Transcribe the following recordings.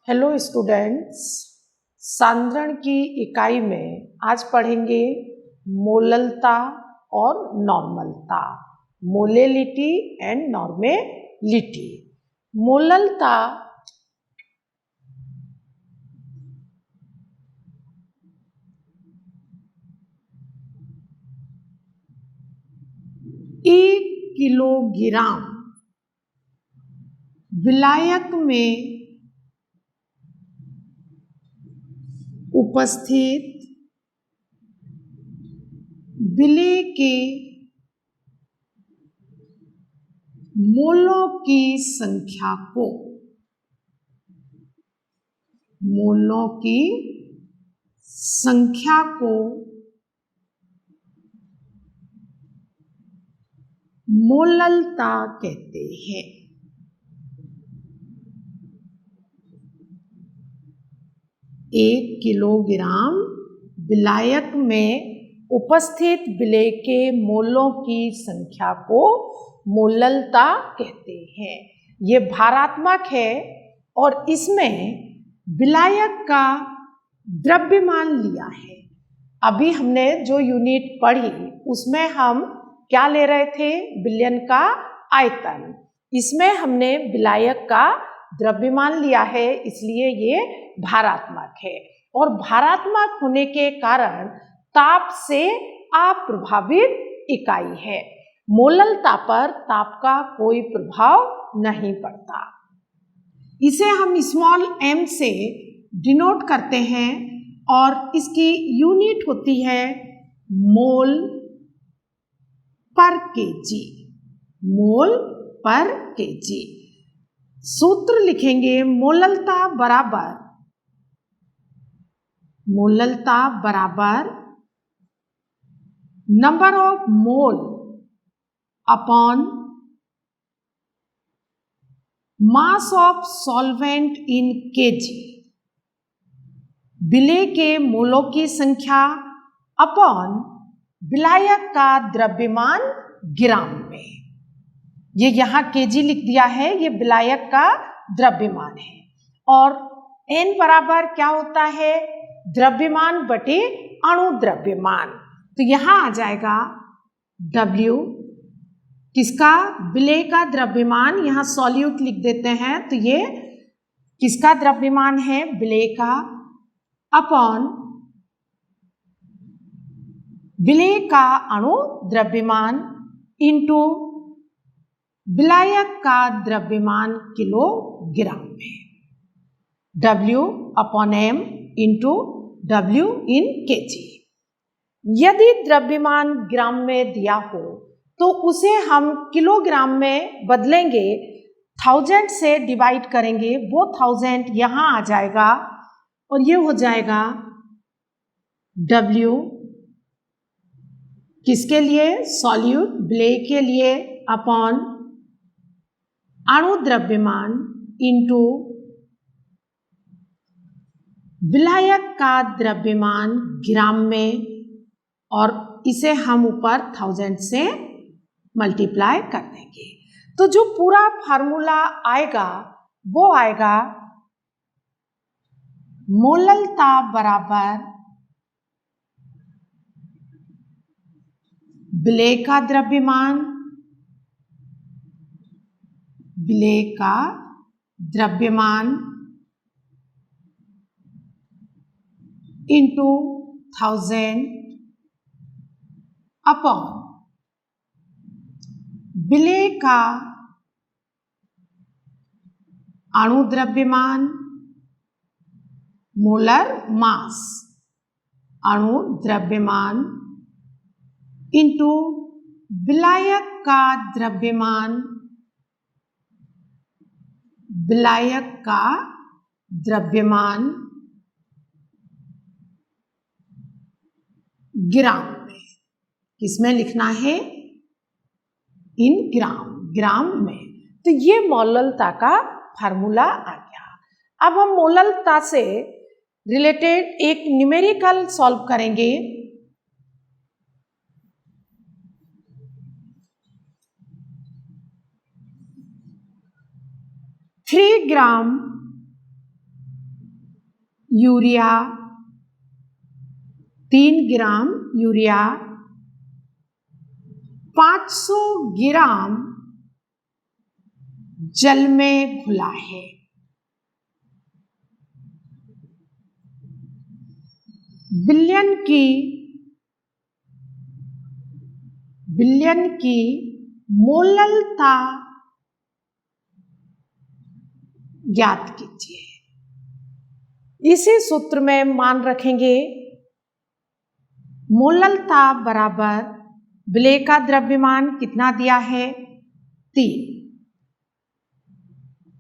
Hello students, सांद्रण की इकाई में आज पढ़ेंगे मोललता और नॉर्मलता। Molality and normality. मोललता एक किलोग्राम विलायक में उपस्थित विलेय के मोलों की संख्या को मोललता कहते हैं। एक किलोग्राम विलायक में उपस्थित विलेय के मोलों की संख्या को मोललता कहते हैं। ये भारात्मक है और इसमें विलायक का द्रव्यमान लिया है। अभी हमने जो यूनिट पढ़ी उसमें हम क्या ले रहे थे? विलयन का आयतन। इसमें हमने विलायक का द्रव्यमान लिया है, इसलिए ये भारात्मक है और भारात्मक होने के कारण ताप से अप्रभावित इकाई है। मोललता पर ताप का कोई प्रभाव नहीं पड़ता। इसे हम स्मॉल m से डिनोट करते हैं और इसकी यूनिट होती है मोल पर केजी। मोल पर केजी। सूत्र लिखेंगे मोललता बराबर number of mole upon mass of solvent in kg. विलेय के मोलों की संख्या अपॉन विलायक का द्रव्यमान ग्राम में। ये यहाँ केजी लिख दिया है, ये विलायक का द्रव्यमान है। और n बराबर क्या होता है? द्रव्यमान बटे अणु द्रव्यमान। तो यहाँ आ जाएगा W किसका? विलेय का द्रव्यमान। यहाँ सॉल्यूट लिख देते हैं, तो ये किसका द्रव्यमान है? विलेय का, अपॉन विलेय का अणु द्रव्यमान इंटू विलायक का द्रव्यमान किलोग्राम में। W upon m into W इन केजी। यदि द्रव्यमान ग्राम में दिया हो तो उसे हम किलोग्राम में बदलेंगे, 1000 से डिवाइड करेंगे, वो 1000 यहाँ आ जाएगा और ये हो जाएगा W किसके लिए? सॉल्यूट विलेय के लिए, अपॉन अणु द्रव्यमान इंटू विलायक का द्रव्यमान ग्राम में, और इसे हम ऊपर 1000 से मल्टीप्लाई कर देंगे। तो जो पूरा फार्मूला आएगा वो आएगा मोललता बराबर विलेय का द्रव्यमान इंटू 1000 अपॉन विलेय का अणु द्रव्यमान मोलर मास, अणु द्रव्यमान इंटू विलायक का द्रव्यमान ग्राम में। किसमें लिखना है? इन ग्राम में। तो ये मोललता का फार्मूला आ गया। अब हम मोललता से रिलेटेड एक न्यूमेरिकल सॉल्व करेंगे। 3 ग्राम यूरिया 3 ग्राम यूरिया 500 ग्राम जल में घुला है। बिलियन की मोललता ज्ञात कीजिए। इसी सूत्र में मान रखेंगे मोललता बराबर विलेय का द्रव्यमान कितना दिया है 3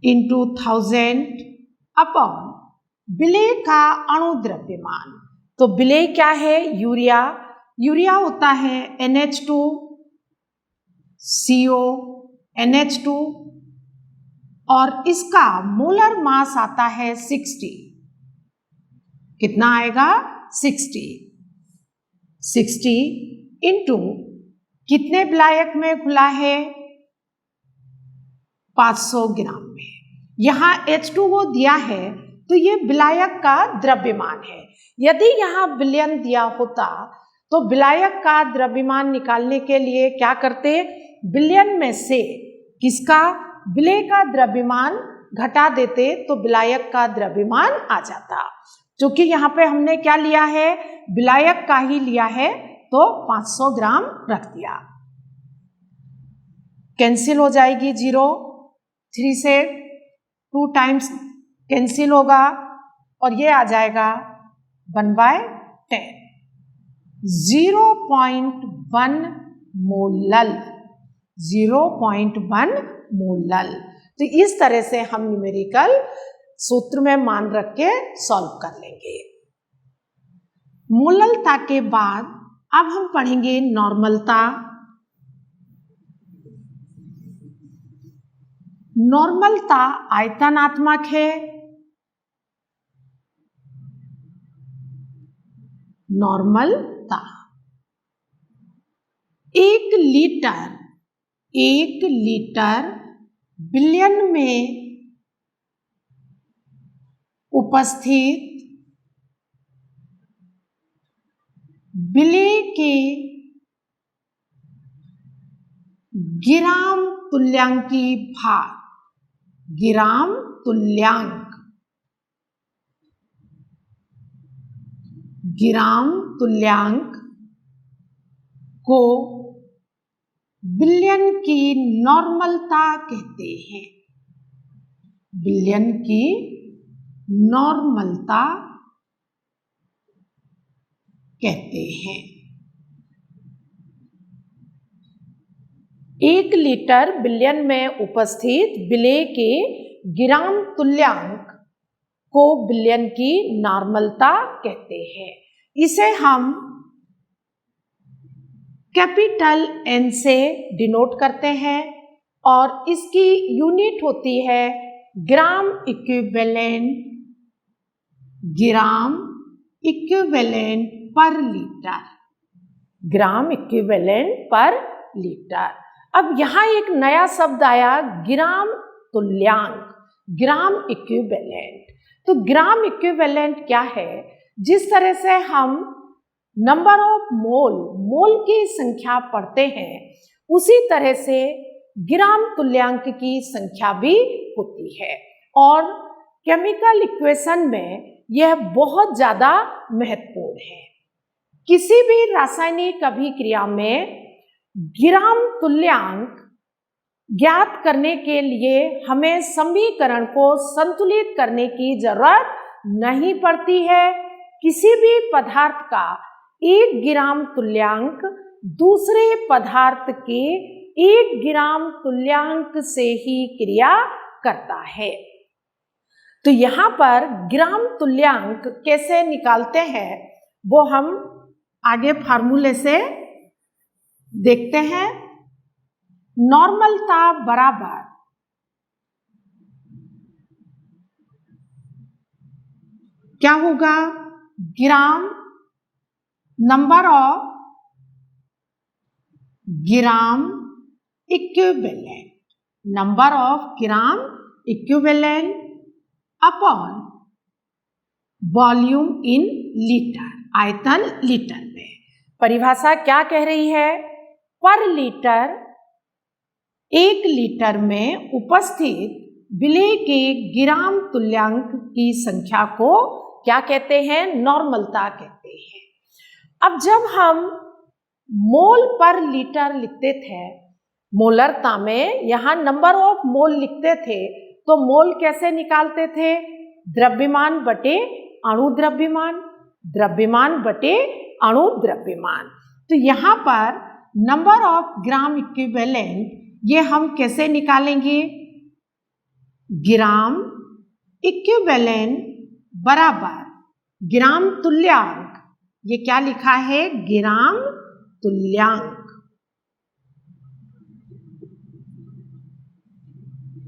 इंटू 1000 अपॉन विलेय का अणु द्रव्यमान। तो विलेय क्या है यूरिया होता है NH2 CO NH2 और इसका मोलर मास आता है 60। कितना आएगा 60 इंटू कितने विलायक में घुला है 500 ग्राम में। यहाँ H2O दिया है तो ये विलायक का द्रव्यमान है। यदि यहाँ विलयन दिया होता तो विलायक का द्रव्यमान निकालने के लिए क्या करते, विलयन में से किसका विलेय का द्रव्यमान घटा देते तो विलायक का द्रव्यमान आ जाता। क्योंकि यहाँ पे हमने क्या लिया है विलायक का ही लिया है तो 500 ग्राम रख दिया। कैंसिल हो जाएगी 0, 3 से 2 टाइम्स कैंसिल होगा और ये आ जाएगा 1/10 0.1 मोलल 0.1 मोलल। तो इस तरह से हम न्यूमेरिकल सूत्र में मान रख के सॉल्व कर लेंगे। मोललता के बाद अब हम पढ़ेंगे नॉर्मलता। नॉर्मलता आयतनात्मक है। नॉर्मलता 1 लीटर बिलियन में उपस्थित विलेय के ग्राम तुल्यांकी भार ग्राम तुल्यांक को बिलियन की नॉर्मलता कहते हैं। बिलियन की नॉर्मलता कहते हैं। 1 लीटर बिलियन में उपस्थित विलेय के ग्राम तुल्यांक को बिलियन की नॉर्मलता कहते हैं। इसे हम कैपिटल N से डिनोट करते हैं और इसकी यूनिट होती है ग्राम इक्विवेलेंट पर लीटर। ग्राम इक्विवेलेंट पर लीटर। अब यहाँ एक नया शब्द आया ग्राम तुल्यांक ग्राम इक्विवेलेंट। तो ग्राम इक्विवेलेंट क्या है, जिस तरह से हम नंबर ऑफ मोल की संख्या पढ़ते हैं उसी तरह से ग्राम तुल्यांक की संख्या भी होती है और केमिकल इक्वेशन में यह बहुत ज्यादा महत्वपूर्ण है। किसी भी रासायनिक अभिक्रिया में ग्राम तुल्यांक ज्ञात करने के लिए हमें समीकरण को संतुलित करने की जरूरत नहीं पड़ती है। किसी भी पदार्थ का 1 ग्राम तुल्यांक दूसरे पदार्थ के 1 ग्राम तुल्यांक से ही क्रिया करता है। तो यहाँ पर ग्राम तुल्यांक कैसे निकालते हैं वो हम आगे फार्मूले से देखते हैं। नॉर्मलता बराबर क्या होगा, gram number of gram equivalent upon volume in litre, आयतन लीटर में। परिभाषा क्या कह रही है? पर लीटर, 1 लीटर में उपस्थित विलेय के ग्राम तुल्यांक की संख्या को क्या कहते हैं? नॉर्मलता कहते हैं। अब जब हम मोल पर लीटर लिखते थे, मोलरता में यहाँ नंबर ऑफ मोल लिखते थे, तो मोल कैसे निकालते थे? द्रव्यमान बटे अणु द्रव्यमान, द्रव्यमान बटे अणु द्रव्यमान। तो यहाँ पर नंबर ऑफ ग्राम इक्विवेलेंट, ये हम कैसे निकालेंगे? ग्राम इक्विवेलेंट बराबर ग्राम तुल्यांक, ये क्या लिखा है? ग्राम तुल्यांक।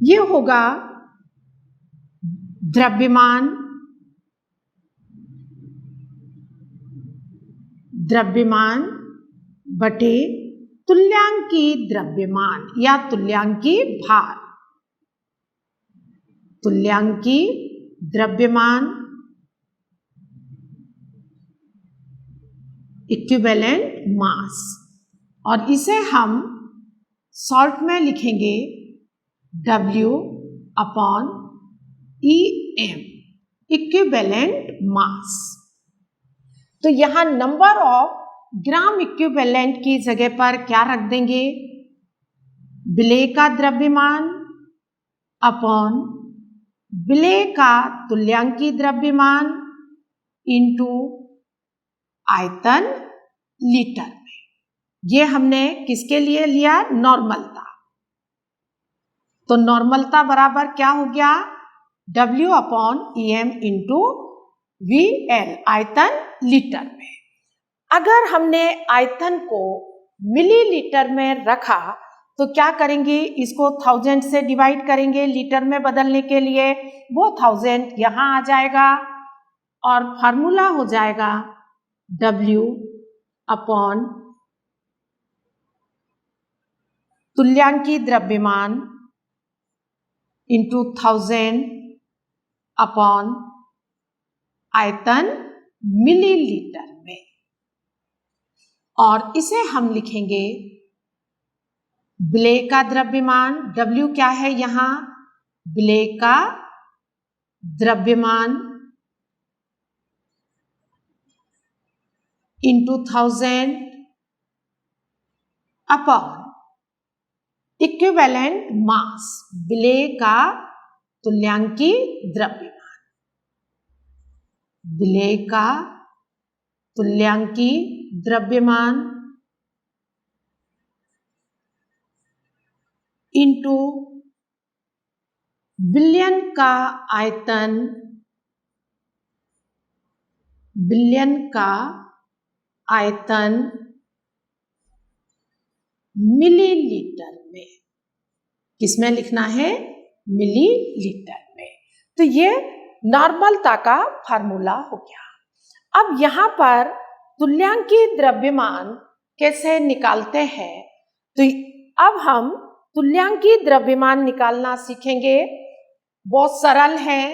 ये होगा द्रव्यमान, द्रव्यमान बटे तुल्यांकी द्रव्यमान या तुल्यांकी भार, तुल्यांकी द्रव्यमान इक्विवेलेंट मास, और इसे हम शॉर्ट में लिखेंगे W upon EM, equivalent mass. तो यहाँ नंबर ऑफ ग्राम इक्विवेलेंट की जगह पर क्या रख देंगे? विलेय का द्रव्यमान अपॉन विलेय का तुल्यांकी द्रव्यमान इंटू आयतन लीटर में। ये हमने किसके लिए लिया? नॉर्मलता। तो नॉर्मलता बराबर क्या हो गया? W upon EM into VL, आयतन लीटर में। अगर हमने आयतन को मिलीलीटर में रखा तो क्या करेंगे? इसको 1000 से डिवाइड करेंगे लीटर में बदलने के लिए, वो 1000 यहाँ आ जाएगा और फार्मूला हो जाएगा W अपॉन तुल्यांकी द्रव्यमान इंटू 1000 अपॉन आयतन मिलीलीटर में, और इसे हम लिखेंगे विलेय का द्रव्यमान, W क्या है यहाँ? विलेय का द्रव्यमान इंटू 1000 अपॉन इक्विवेलेंट मास, विलेय का तुल्यांकी द्रव्यमान, विलेय का तुल्यांकी द्रव्यमान इंटू विलयन का आयतन, विलयन का आयतन मिलीलीटर में। किसमें लिखना है? मिलीलीटर में। तो ये नॉर्मलता का फार्मूला हो गया। अब यहाँ पर तुल्यांकी द्रव्यमान कैसे निकालते हैं? तो अब हम तुल्यांकी द्रव्यमान निकालना सीखेंगे। बहुत सरल है।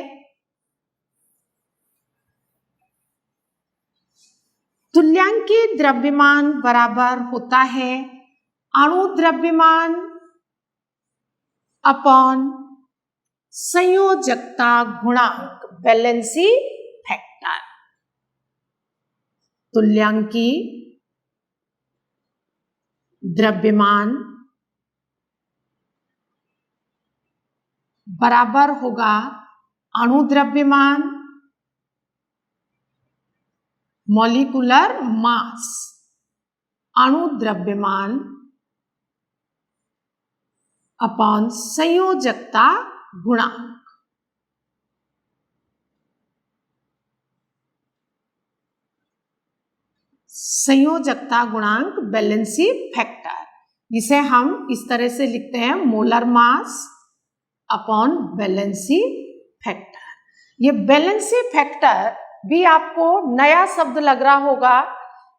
तुल्यांकी द्रव्यमान बराबर होता है अणु द्रव्यमान अपॉन संयोजकता गुणांक, वैलेंसी फैक्टर। तुल्यांकी द्रव्यमान बराबर होगा अणु द्रव्यमान, मॉलिक्यूलर मास, अणु द्रव्यमान अपॉन संयोजकता गुणांक। संयोजकता गुणांक वैलेंसी फैक्टर, जिसे हम इस तरह से लिखते हैं molar mass upon valency factor. ये वैलेंसी फैक्टर भी आपको नया शब्द लग रहा होगा।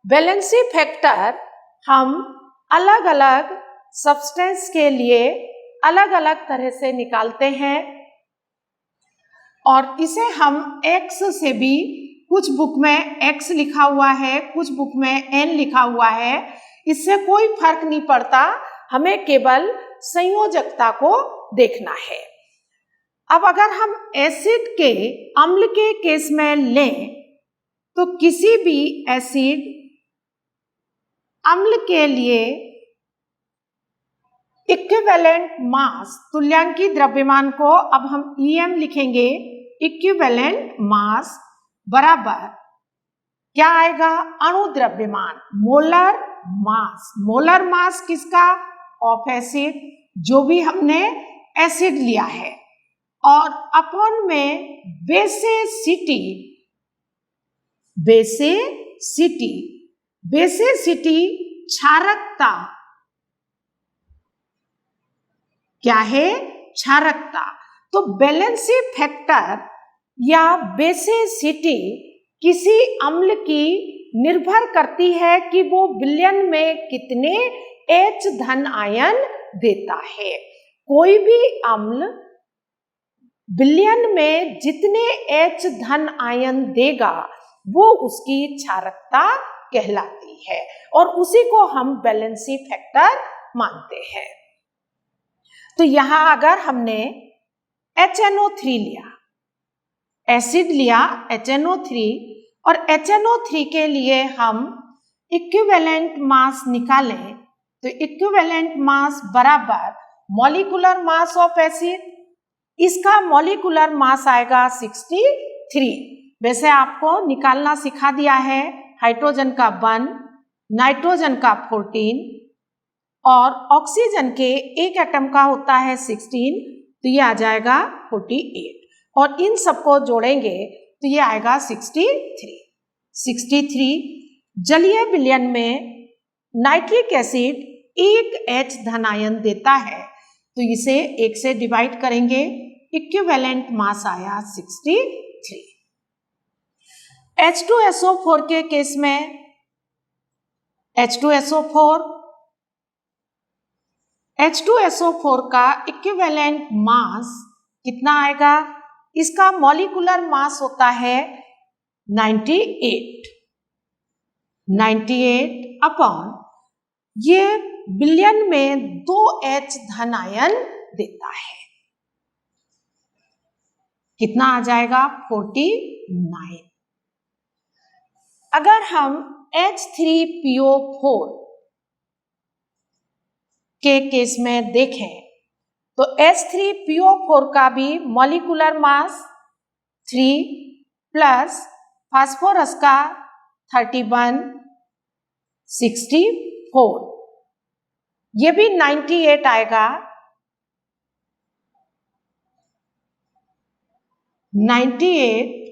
वैलेंसी फैक्टर हम अलग अलग सब्सटेंस के लिए अलग अलग तरह से निकालते हैं। और इसे हम x से भी, कुछ बुक में x लिखा हुआ है, कुछ बुक में n लिखा हुआ है, इससे कोई फर्क नहीं पड़ता, हमें केवल संयोजकता को देखना है। अब अगर हम एसिड के अम्ल के केस में लें तो किसी भी एसिड अम्ल के लिए इक्विवेलेंट मास, तुल्यांकी द्रव्यमान को अब हम EM लिखेंगे, इक्विवेलेंट मास बराबर क्या आएगा, अणु द्रव्यमान, मोलर मास। मोलर मास किसका, ऑफ एसिड, जो भी हमने एसिड लिया है, और अपॉन में बेसिसिटी, बेसिसिटी, बेसिसिटी क्षारकता, क्या है, क्षारकता। तो बैलेंसी फैक्टर या बेसिसिटी किसी अम्ल की निर्भर करती है कि वो विलयन में कितने H धन आयन देता है। कोई भी अम्ल विलयन में जितने H धन आयन देगा वो उसकी क्षारकता कहलाती है, और उसी को हम बैलेंसी फैक्टर मानते हैं। तो यहां अगर हमने HNO3 लिया, एसिड लिया HNO3, और HNO3 के लिए हम इक्विवेलेंट मास निकालें तो इक्विवेलेंट मास बराबर मॉलिक्यूलर मास ऑफ एसिड, इसका मॉलिक्यूलर मास आएगा 63। वैसे आपको निकालना सिखा दिया है, हाइड्रोजन का 1, नाइट्रोजन का 14 और ऑक्सीजन के एक एटम का होता है 16, तो ये आ जाएगा 48, और इन सबको जोड़ेंगे तो ये आएगा 63। 63 जलीय विलयन में नाइट्रिक एसिड एक H धन आयन देता है, तो इसे 1 से डिवाइड करेंगे, इक्विवेलेंट मास आया 63। H2SO4 के केस में H2SO4 का इक्विवेलेंट मास कितना आएगा, इसका मॉलिक्यूलर मास होता है 98 अपॉन, ये विलयन में 2 H धन आयन देता है, कितना आ जाएगा 49। अगर हम H3PO4 के केस में देखें तो H3PO4 का भी मॉलिक्यूलर मास 3 प्लस फास्फोरस का 31, 64, ये भी 98 आएगा, 98,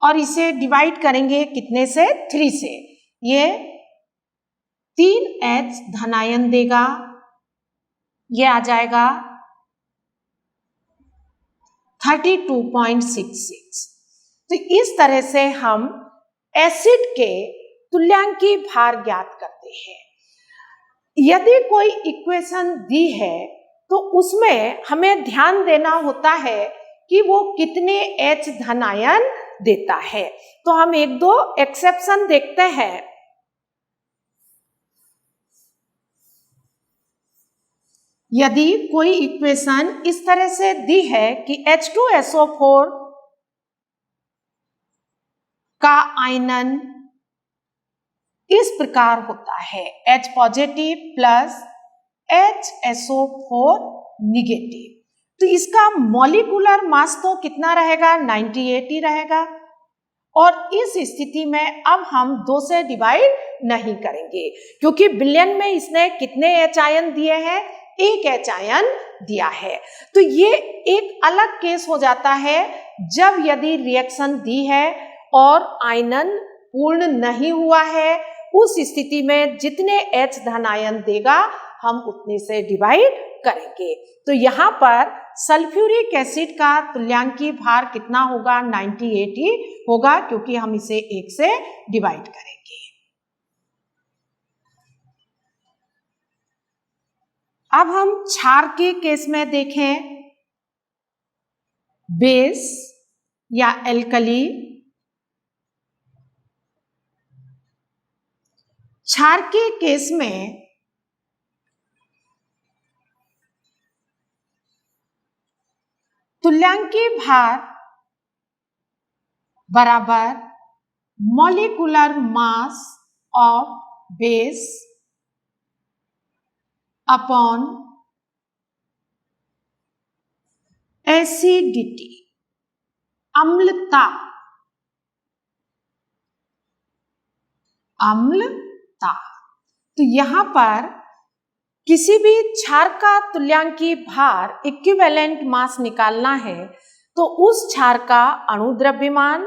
और इसे डिवाइड करेंगे कितने से, 3 से, ये 3 H धन आयन देगा, ये आ जाएगा 32.66। तो इस तरह से हम एसिड के तुल्यांकी भार ज्ञात करते हैं। यदि कोई इक्वेशन दी है तो उसमें हमें ध्यान देना होता है कि वो कितने H धन आयन देता है। तो हम 1-2 एक्सेप्शन देखते हैं। यदि कोई इक्वेशन इस तरह से दी है कि H2SO4 का आयनन इस प्रकार होता है, H positive plus HSO4 negative, तो इसका मॉलिक्यूलर मास तो कितना रहेगा, 98 ही रहेगा। और इस स्थिति में अब हम 2 से डिवाइड नहीं करेंगे, क्योंकि विलयन में इसने कितने H आयन दिए हैं, 1 H आयन दिया है। तो ये एक अलग केस हो जाता है जब यदि रिएक्शन दी है और आयनन पूर्ण नहीं हुआ है, उस स्थिति में जितने H धन आयन देगा हम उतने से डिवाइड करेंगे। तो यहाँ पर सल्फ्यूरिक एसिड का तुल्यांकी भार कितना होगा, 98 ही होगा, क्योंकि हम इसे 1 से डिवाइड करेंगे। अब हम क्षार के केस में देखें बेस या एल्कली। क्षार के केस में तुल्यांकी भार बराबर molecular mass of base upon acidity, अम्लता। अम्लता। तो यहां पर किसी भी क्षार का तुल्यांकी भार इक्विवेलेंट मास निकालना है तो उस क्षार का अणु द्रव्यमान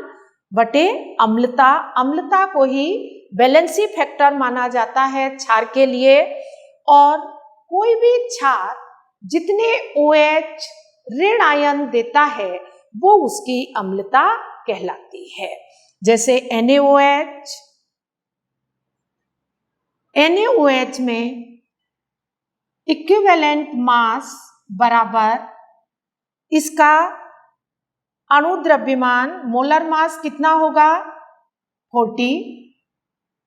बटे अम्लता, अम्लता को ही बैलेंसी फैक्टर माना जाता है क्षार के लिए। और कोई भी क्षार जितने OH ऋण आयन देता है वो उसकी अम्लता कहलाती है। जैसे NaOH, NaOH में इक्विवेलेंट मास बराबर इसका अणु द्रव्यमान मोलर मास कितना होगा 40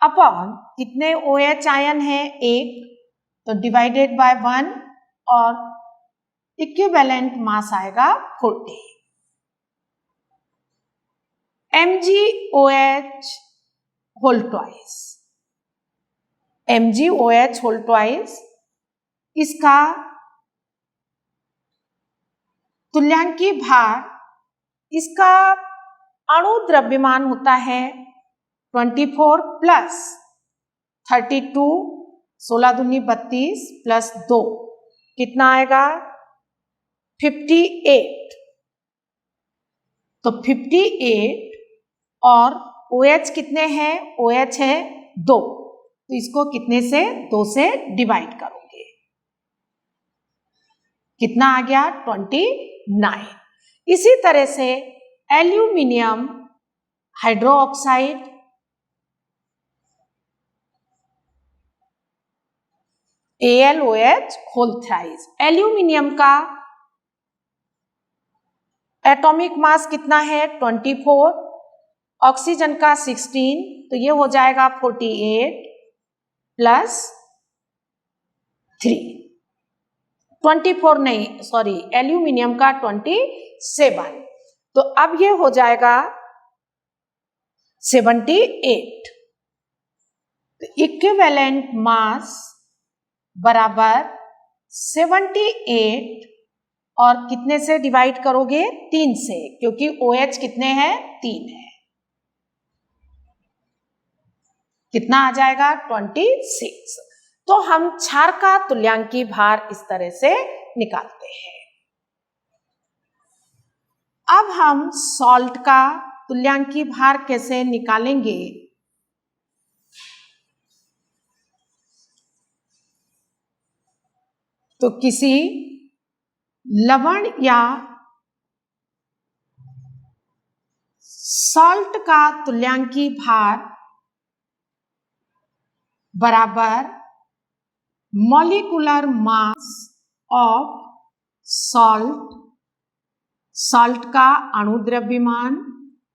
अपॉन कितने OH आयन है 1, तो डिवाइडेड बाय 1 और इक्विवेलेंट मास आएगा 40। MgOH whole twice, MgOH whole twice इसका तुल्यांकी भार, इसका अणु द्रव्यमान होता है 24 प्लस 32, 16 दूनी 32 प्लस 2 कितना आएगा 58। तो 58 और OH कितने हैं, OH है 2, तो इसको कितने से 2 से डिवाइड करोगे, कितना आ गया 29। इसी तरह से aluminium hydroxide, AlOH whole thrice, aluminium का एटॉमिक मास कितना है 24, ऑक्सीजन का 16, तो ये हो जाएगा 48 प्लस 3, 24 नहीं सॉरी एल्यूमिनियम का 27, तो अब ये हो जाएगा 78। तो इक्विवेलेंट मास बराबर 78 और कितने से डिवाइड करोगे 3 से, क्योंकि OH कितने हैं 3 है, कितना आ जाएगा 26। तो हम क्षार का तुल्यांकी भार इस तरह से निकालते हैं। अब हम सॉल्ट का तुल्यांकी भार कैसे निकालेंगे, तो किसी लवण या सॉल्ट का तुल्यांकी भार बराबर molecular mass of salt, salt का अणु द्रव्यमान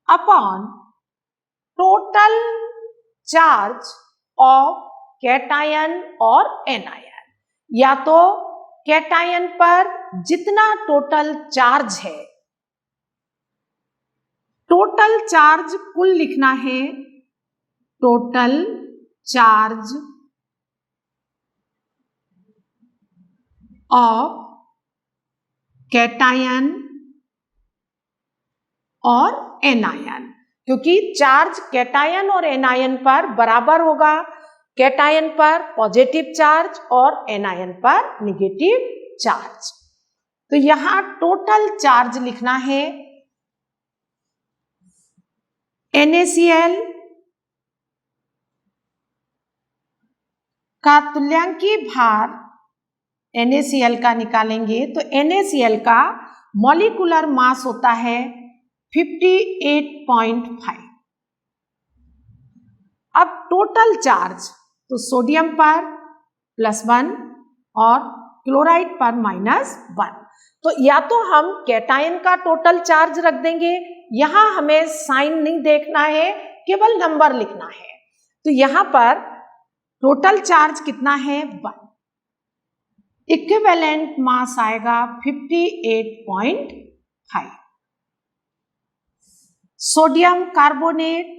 upon total charge of cation और एनायन, या तो कैटायन पर जितना टोटल चार्ज है, टोटल चार्ज कुल लिखना है, टोटल चार्ज ऑफ कैटायन और एनायन, क्योंकि चार्ज कैटायन और एनायन पर बराबर होगा, कैटायन पर पॉजिटिव चार्ज और एनायन पर नेगेटिव चार्ज। तो यहां टोटल चार्ज लिखना है NaCl का तुल्यांकी भार NaCl का निकालेंगे तो NaCl का मॉलिक्यूलर मास होता है 58.5। अब टोटल चार्ज तो सोडियम पर +1 और क्लोराइड पर -1, तो या तो हम कैटायन का टोटल चार्ज रख देंगे, यहां हमें साइन नहीं देखना है, केवल नंबर लिखना है। तो यहां पर टोटल चार्ज कितना है 1, इक्विवेलेंट मास आएगा 58.5। सोडियम कार्बोनेट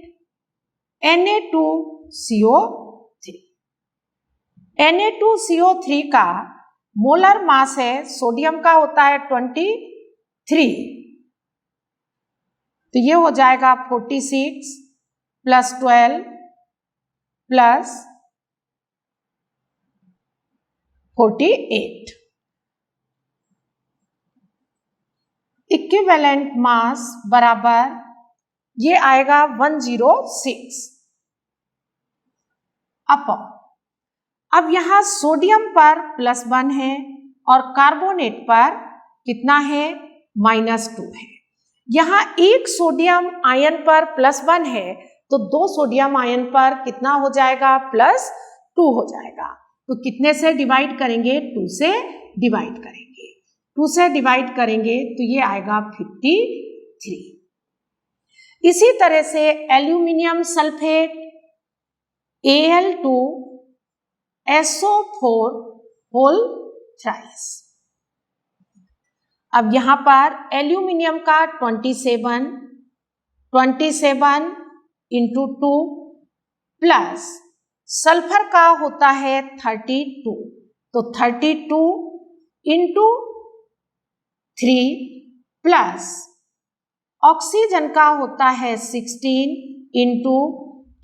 Na2CO3, Na2CO3 का मोलर मास है, सोडियम का होता है 23, तो ये हो जाएगा 46 + 12 + 48। इक्विवेलेंट मास बराबर ये आएगा 106 अपॉन, अब यहां सोडियम पर +1 है और कार्बोनेट पर कितना है -2 है। यहां एक सोडियम आयन पर +1 है, तो 2 सोडियम आयन पर कितना हो जाएगा +2 हो जाएगा। तो कितने से डिवाइड करेंगे 2 से डिवाइड करेंगे, 2 से डिवाइड करेंगे तो ये आएगा 53। इसी तरह से aluminium sulphate Al2SO4 whole thrice. अब यहां पर एल्यूमिनियम का 27 × 2 प्लस सल्फर का होता है 32, तो 32 × 3 प्लस ऑक्सीजन का होता है 16 ×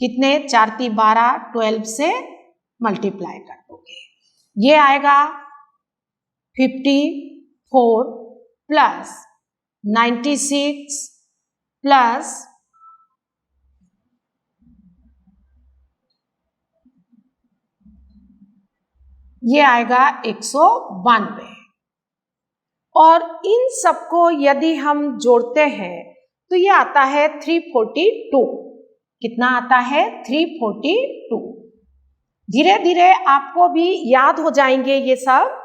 कितने 4 × 12, 12 से मल्टीप्लाई कर दोगे, ये आएगा 54 प्लस 96 प्लस ये आएगा 192। और इन सबको यदि हम जोड़ते हैं तो ये आता है 342। कितना आता है 342। धीरे धीरे आपको भी याद हो जाएंगे ये सब।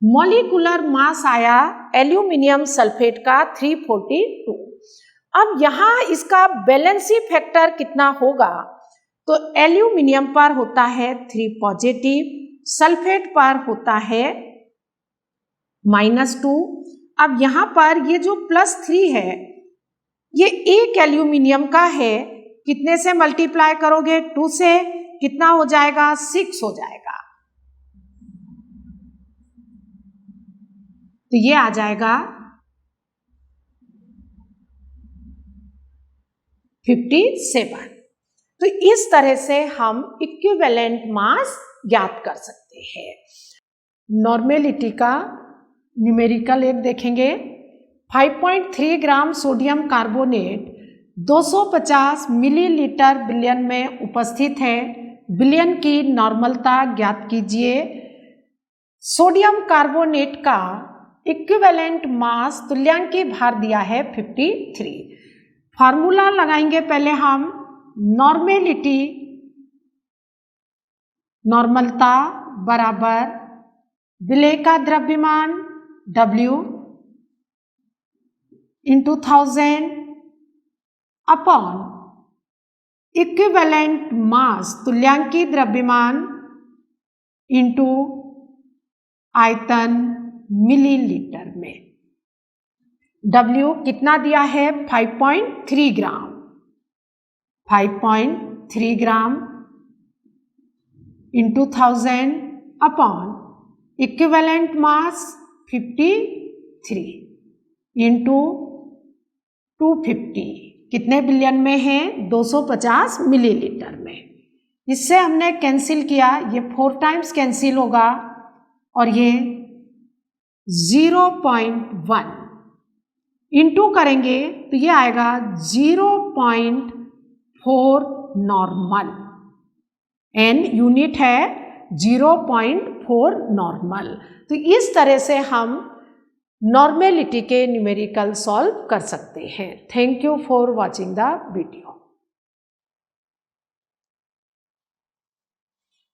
मॉलिक्यूलर मास आया एल्यूमिनियम सल्फेट का 342। अब यहां इसका बैलेंसी फैक्टर कितना होगा, तो एल्यूमिनियम पर होता है 3 पॉजिटिव, सल्फेट पर होता है -2। अब यहां पर ये जो +3 है ये एक एल्यूमिनियम का है, कितने से मल्टीप्लाई करोगे 2 से, कितना हो जाएगा 6 हो जाएगा, तो ये आ जाएगा 57। तो इस तरह से हम इक्विवेलेंट मास ज्ञात कर सकते हैं। नॉर्मेलिटी का न्यूमेरिकल एक देखेंगे। 5.3 gram sodium carbonate 250 millilitre billion में उपस्थित है। बिलियन की नॉर्मलता ज्ञात कीजिए। सोडियम कार्बोनेट का इक्विवेलेंट मास तुल्यांकी भार दिया है 53। फार्मूला लगाएंगे पहले हम। नॉर्मेलिटी नॉर्मलता बराबर विलेय का द्रव्यमान W × 1000 अपॉन इक्विवेलेंट मास तुल्यांकी द्रव्यमान इंटू आयतन मिलीलीटर में। W कितना दिया है 5.3 ग्राम। 5.3 gram into 1000 upon equivalent mass 53 into 250 कितने बिलियन में है 250 मिलीलीटर में। इससे हमने कैंसिल किया, ये 4 टाइम्स कैंसिल होगा और ये 0.1 इंटू करेंगे तो ये आएगा 0.4 नॉर्मल। n यूनिट है 0.4 नॉर्मल। तो इस तरह से हम नॉर्मेलिटी के न्यूमेरिकल सॉल्व कर सकते हैं। Thank you for watching the video.